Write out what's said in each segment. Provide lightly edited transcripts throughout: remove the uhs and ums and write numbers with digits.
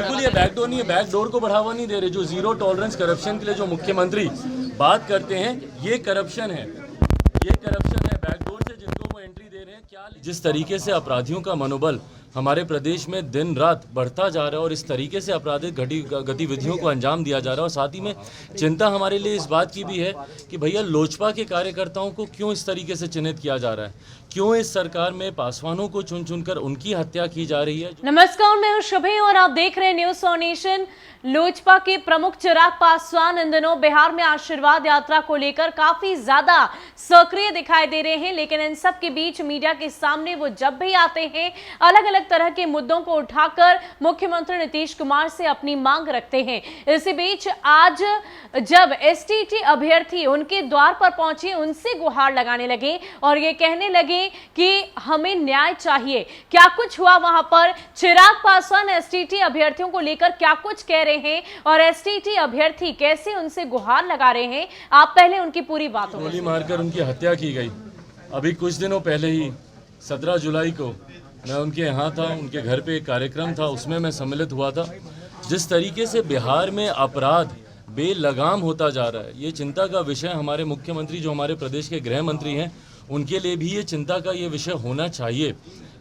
बिल्कुल ये बैकडोर नहीं है, बैकडोर को बढ़ावा नहीं दे रहे। जो जीरो टॉलरेंस करप्शन के लिए जो मुख्यमंत्री बात करते हैं, ये करप्शन है, ये करप्शन है। बैकडोर से जिनको वो एंट्री दे रहे हैं, क्या जिस तरीके से अपराधियों का मनोबल हमारे प्रदेश में दिन रात बढ़ता जा रहा है और इस तरीके से आपराधिक गतिविधियों को अंजाम दिया जा रहा है, और साथ ही में चिंता हमारे लिए इस बात की भी है कि भैया लोजपा के कार्यकर्ताओं को क्यों इस तरीके से चिन्हित किया जा रहा है, क्यों इस सरकार में पासवानों को चुन चुनकर उनकी हत्या की जा रही है। नमस्कार, मैं हूं शुभी और आप देख रहे हैं न्यूज़ ऑन नेशन। लोजपा के प्रमुख चिराग पासवान इन दिनों बिहार में आशीर्वाद यात्रा को लेकर काफी ज्यादा सक्रिय दिखाई दे रहे हैं, लेकिन इन सब के बीच मीडिया के सामने वो जब भी आते हैं अलग अलग तरह के मुद्दों को उठाकर मुख्यमंत्री नीतीश कुमार से अपनी मांग रखते हैं। इसी बीच आज जब एसटीटी अभ्यर्थी उनके द्वार पर पहुंचे, उनसे गुहार लगाने लगे और ये कहने लगे कि हमें न्याय चाहिए। क्या कुछ हुआ वहां पर? चिराग पासवान एसटीटी अभ्यर्थियों को लेकर क्या कुछ कह रहे हैं और एसटीटी अभ्यर्थी कैसे उनसे गुहार लगा रहे हैं, आप पहले उनकी पूरी बातों गोली मारकर उनकी हत्या की गई। अभी कुछ दिनों पहले ही 17 जुलाई को मैं उनके यहाँ था, उनके घर पे एक कार्यक्रम था, उसमें मैं सम्मिलित हुआ था। जिस तरीके से बिहार में अपराध बेलगाम होता जा रहा है, ये चिंता का विषय हमारे मुख्यमंत्री जो हमारे प्रदेश के गृह मंत्री हैं, उनके लिए भी ये चिंता का ये विषय होना चाहिए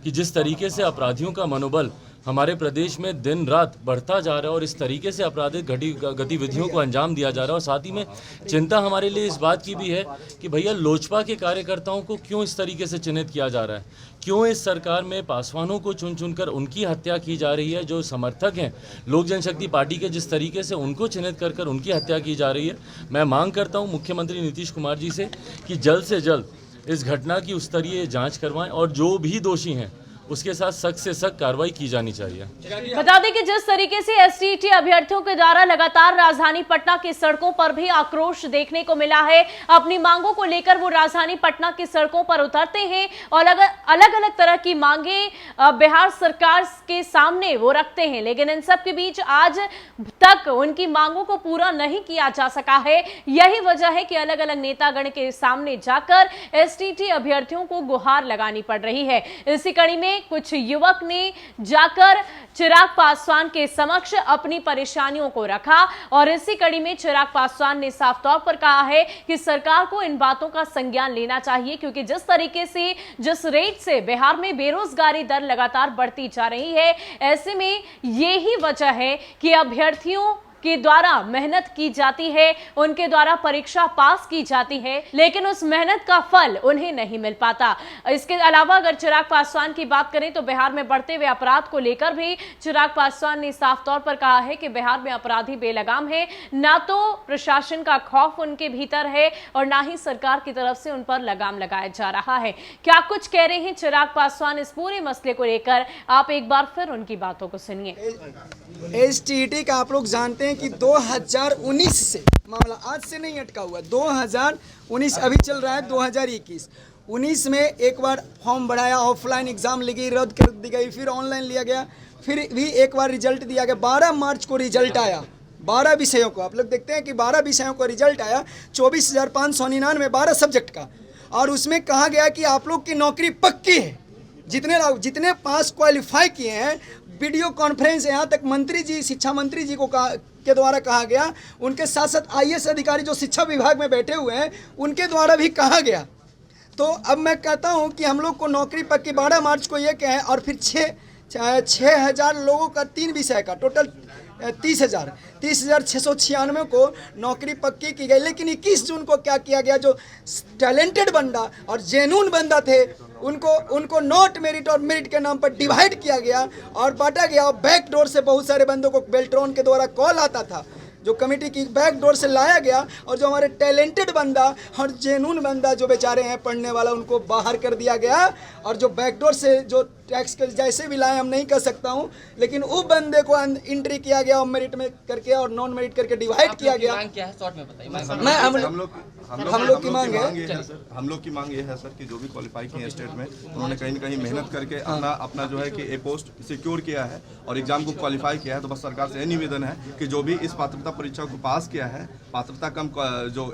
कि जिस तरीके से अपराधियों का मनोबल हमारे प्रदेश में दिन रात बढ़ता जा रहा है और इस तरीके से आपराधिक गतिविधियों को अंजाम दिया जा रहा है, और साथ ही में चिंता हमारे लिए इस बात की भी है कि भैया लोजपा के कार्यकर्ताओं को क्यों इस तरीके से चिन्हित किया जा रहा है, क्यों इस सरकार में पासवानों को चुन चुनकर उनकी हत्या की जा रही है। जो समर्थक हैं लोक जनशक्ति पार्टी के, जिस तरीके से उनको चिन्हित कर कर उनकी हत्या की जा रही है। मैं मांग करता हूँ मुख्यमंत्री नीतीश कुमार जी से कि जल्द से जल्द इस घटना की उस स्तरीय जाँच करवाएं और जो भी दोषी हैं उसके साथ सख्त से सख्त कार्रवाई की जानी चाहिए। बता दें कि जिस तरीके से एसटीटी अभ्यर्थियों के द्वारा लगातार राजधानी पटना की सड़कों पर भी आक्रोश देखने को मिला है, अपनी मांगों को लेकर वो राजधानी पटना की सड़कों पर उतरते हैं और अलग अलग तरह की मांगे बिहार सरकार के सामने वो रखते हैं, लेकिन इन सब के बीच आज तक उनकी मांगों को पूरा नहीं किया जा सका है। यही वजह है कि अलग अलग नेतागण के सामने जाकर एसटीटी अभ्यर्थियों को गुहार लगानी पड़ रही है। इसी कड़ी में कुछ युवक ने जाकर चिराग पासवान के समक्ष अपनी परेशानियों को रखा और इसी कड़ी में चिराग पासवान ने साफ तौर पर कहा है कि सरकार को इन बातों का संज्ञान लेना चाहिए, क्योंकि जिस तरीके से जिस रेट से बिहार में बेरोजगारी दर लगातार बढ़ती जा रही है, ऐसे में यही वजह है कि अभ्यर्थियों के द्वारा मेहनत की जाती है, उनके द्वारा परीक्षा पास की जाती है, लेकिन उस मेहनत का फल उन्हें नहीं मिल पाता। इसके अलावा अगर चिराग पासवान की बात करें तो बिहार में बढ़ते हुए अपराध को लेकर भी चिराग पासवान ने साफ तौर पर कहा है कि बिहार में अपराधी बेलगाम है, ना तो प्रशासन का खौफ उनके भीतर है और ना ही सरकार की तरफ से उन पर लगाम लगाया जा रहा है। क्या कुछ कह रहे हैं चिराग पासवान इस पूरे मसले को लेकर, आप एक बार फिर उनकी बातों को सुनिए। एसटीटी का आप लोग जानते हैं कि 2019 से मामला आज से नहीं अटका हुआ, 2019 अभी चल रहा है 2021 में एक बार फॉर्म बढ़ाया, ऑफलाइन एग्जाम ली गई, रद्द कर दी गई, फिर ऑनलाइन लिया गया, फिर भी एक बार रिजल्ट दिया गया। 12 मार्च को रिजल्ट आया, 12 विषयों को आप लोग देखते हैं कि 12 विषयों को रिजल्ट आया, 24,599 12 सब्जेक्ट का, और उसमें कहा गया कि आप लोग की नौकरी पक्की है। जितने पास क्वालिफाई किए हैं, वीडियो कॉन्फ्रेंस यहाँ तक मंत्री जी, शिक्षा मंत्री जी को के द्वारा कहा गया, उनके साथ साथ आईएएस अधिकारी जो शिक्षा विभाग में बैठे हुए हैं उनके द्वारा भी कहा गया। तो अब मैं कहता हूँ कि हम लोग को नौकरी पक्की 12 मार्च को ये कहें, और फिर 6,000 लोगों का 3 विषय का टोटल 30,696 को नौकरी पक्की की गई। लेकिन 21 जून को क्या किया गया, जो टैलेंटेड बंदा और जेन्युइन बंदा थे उनको नॉट मेरिट और मेरिट के नाम पर डिवाइड किया गया और बांटा गया। और बैक डोर से बहुत सारे बंदों को बेल्ट्रॉन के द्वारा कॉल आता था, जो कमेटी की बैक डोर से लाया गया, और जो हमारे टैलेंटेड बंदा और जेन्युइन बंदा जो बेचारे हैं पढ़ने वाला, उनको बाहर कर दिया गया। और जो बैक डोर से जो टैक्स के जैसे भी लाए हम नहीं कर सकता हूँ, लेकिन वो बंदे को एंट्री किया गया और मेरिट में करके और नॉन मेरिट करके डिवाइड किया गया। क्या है शॉर्ट में बताइए। हम लोग की मांग है, हम लोग की मांग ये है सर कि जो भी क्वालिफाई किए हैं स्टेट में, उन्होंने कहीं न कहीं मेहनत करके अपना जो है कि ए पोस्ट सिक्योर किया है और एग्जाम को क्वालिफाई किया है, तो बस सरकार से यह निवेदन है कि जो भी इस पात्रता परीक्षा को पास किया है, पात्रता कम जो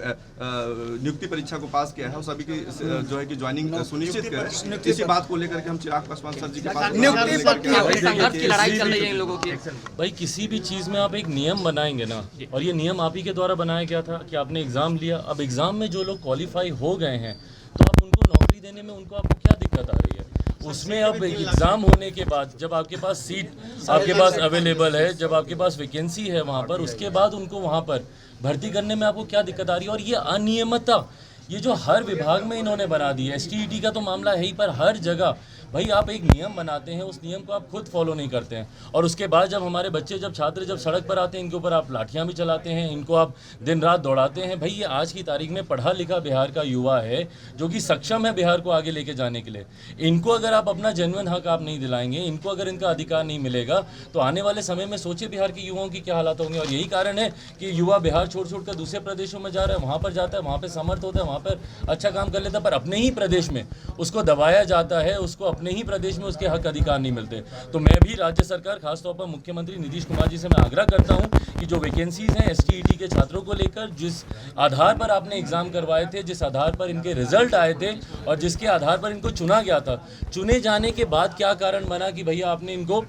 नियुक्ति परीक्षा को पास किया है, उस सभी की जो है कि ज्वाइनिंग सुनिश्चित करें। इसी बात को लेकर के हम चिराग पासवान सर जी के पास संघर्ष की लड़ाई चल रही है इन लोगों की। भाई किसी भी चीज में आप एक नियम बनाएंगे ना, और ये नियम आप ही के द्वारा बनाया गया था कि आपने एग्जाम लिया, अब एग्जाम में जो लोग क्वालिफाई हो गए हैं तो आप उनको नौकरी देने में उनको आपको क्या दिक्कत आ रही है? उसमें अब एग्जाम होने के बाद जब आपके पास सीट आपके पास अवेलेबल है, जब आपके पास वैकेंसी है वहाँ पर, उसके बाद उनको वहाँ पर भर्ती करने में आपको क्या दिक्कत आ रही है? और ये अनियमितता ये जो हर विभाग में इन्होंने बना दी है, STET का तो मामला है ही, पर हर जगह भाई आप एक नियम बनाते हैं, उस नियम को आप खुद फॉलो नहीं करते हैं, और उसके बाद जब हमारे बच्चे जब छात्र जब सड़क पर आते हैं, इनके ऊपर आप लाठियां भी चलाते हैं, इनको आप दिन रात दौड़ाते हैं। भाई ये आज की तारीख में पढ़ा लिखा बिहार का युवा है जो कि सक्षम है बिहार को आगे लेके जाने के लिए। इनको अगर आप अपना जेन्युइन हक आप नहीं दिलाएंगे, इनको अगर इनका अधिकार नहीं मिलेगा, तो आने वाले समय में सोचिए बिहार के युवाओं की क्या हालात होंगे। और यही कारण है कि युवा बिहार छोड़ कर दूसरे प्रदेशों में जा रहा है, वहाँ पर जाता है, वहाँ पर समर्थ होता है, वहाँ पर अच्छा काम कर लेता है, पर अपने ही प्रदेश में उसको दबाया जाता है, उसको अपने ही प्रदेश में उसके हक अधिकार नहीं मिलते। तो मैं भी राज्य सरकार, खासतौर पर मुख्यमंत्री नीतीश कुमार जी से मैं आग्रह करता हूं कि जो वैकेंसीज हैं STET के छात्रों को लेकर, जिस आधार पर आपने एग्जाम करवाए थे, जिस आधार पर इनके रिजल्ट आए थे और जिसके आधार पर इनको चुना गया था, चुने जाने के बाद क्या कारण बना कि भैया आपने इनको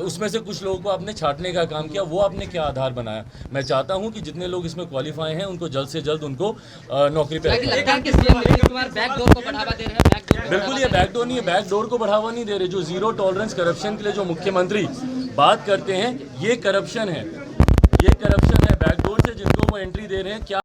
उसमें से कुछ लोगों को आपने छांटने का काम किया, वो आपने क्या आधार बनाया? मैं चाहता हूं कि जितने लोग इसमें क्वालिफाई हैं उनको जल्द से जल्द उनको नौकरी पे बिल्कुल ये बैकडोर नहीं है, बैकडोर को बढ़ावा नहीं दे रहे। जो जीरो टॉलरेंस करप्शन के लिए जो मुख्यमंत्री बात करते हैं, ये करप्शन है, ये करप्शन है। बैकडोर से जिनको वो एंट्री दे रहे हैं, क्या